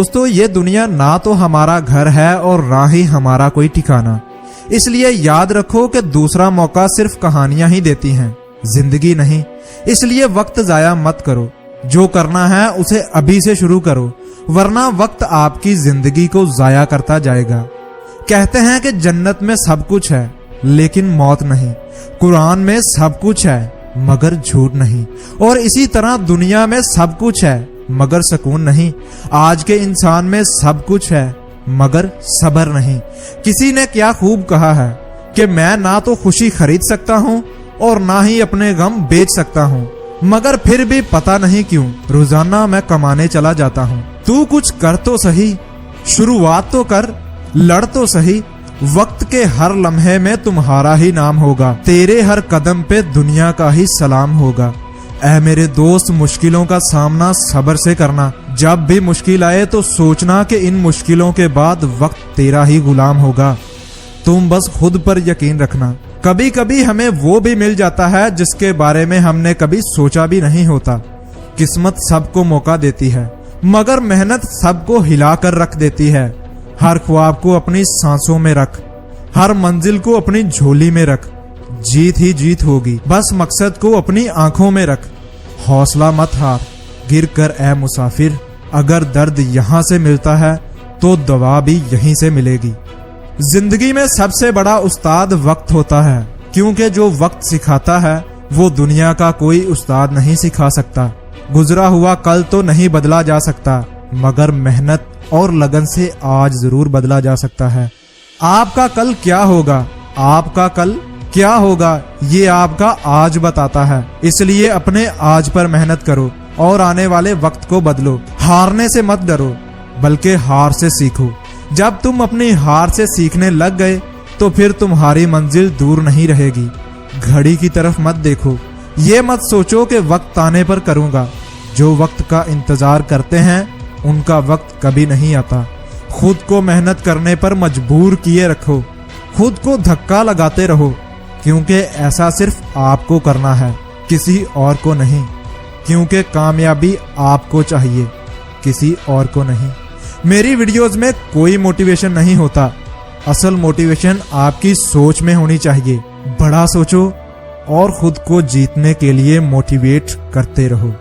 दोस्तों ये दुनिया ना तो हमारा घर है और ना ही हमारा कोई ठिकाना, इसलिए याद रखो कि दूसरा मौका सिर्फ कहानियां ही देती हैं, जिंदगी नहीं। इसलिए वक्त जाया मत करो, जो करना है उसे अभी से शुरू करो, वरना वक्त आपकी जिंदगी को जाया करता जाएगा। कहते हैं कि जन्नत में सब कुछ है लेकिन मौत नहीं, कुरान में सब कुछ है मगर झूठ नहीं, और इसी तरह दुनिया में सब कुछ है मगर सुकून नहीं। आज के इंसान में सब कुछ है मगर सब्र नहीं। किसी ने क्या खूब कहा है कि मैं ना तो खुशी खरीद सकता हूँ और ना ही अपने गम बेच सकता हूँ, मगर फिर भी पता नहीं क्यों रोजाना मैं कमाने चला जाता हूँ। तू कुछ कर तो सही, शुरुआत तो कर, लड़ तो सही, वक्त के हर लम्हे में तुम्हारा ही नाम होगा, तेरे हर कदम पे दुनिया का ही सलाम होगा। ऐ मेरे दोस्त, मुश्किलों का सामना सब्र से करना। जब भी मुश्किल आए तो सोचना कि इन मुश्किलों के बाद वक्त तेरा ही गुलाम होगा। तुम बस खुद पर यकीन रखना। कभी कभी हमें वो भी मिल जाता है जिसके बारे में हमने कभी सोचा भी नहीं होता। किस्मत सबको मौका देती है मगर मेहनत सबको हिला कर रख देती है। हर ख्वाब को अपनी सांसों में रख, हर मंजिल को अपनी झोली में रख, जीत ही जीत होगी, बस मकसद को अपनी आंखों में रख। हौसला मत हार, गिर कर ए मुसाफिर, अगर दर्द यहाँ से मिलता है तो दवा भी यहीं से मिलेगी। जिंदगी में सबसे बड़ा उस्ताद वक्त होता है, क्योंकि जो वक्त सिखाता है वो दुनिया का कोई उस्ताद नहीं सिखा सकता। गुजरा हुआ कल तो नहीं बदला जा सकता, मगर मेहनत और लगन से आज जरूर बदला जा सकता है। आपका कल क्या होगा, आपका कल क्या होगा, ये आपका आज बताता है। इसलिए अपने आज पर मेहनत करो और आने वाले वक्त को बदलो। हारने से मत डरो बल्कि हार से सीखो। जब तुम अपनी हार से सीखने लग गए तो फिर तुम्हारी मंजिल दूर नहीं रहेगी। घड़ी की तरफ मत देखो, ये मत सोचो कि वक्त आने पर करूंगा। जो वक्त का इंतजार करते हैं उनका वक्त कभी नहीं आता। खुद को मेहनत करने पर मजबूर किए रखो, खुद को धक्का लगाते रहो, क्योंकि ऐसा सिर्फ आपको करना है, किसी और को नहीं। क्योंकि कामयाबी आपको चाहिए, किसी और को नहीं। मेरी वीडियोस में कोई मोटिवेशन नहीं होता, असल मोटिवेशन आपकी सोच में होनी चाहिए। बड़ा सोचो और खुद को जीतने के लिए मोटिवेट करते रहो।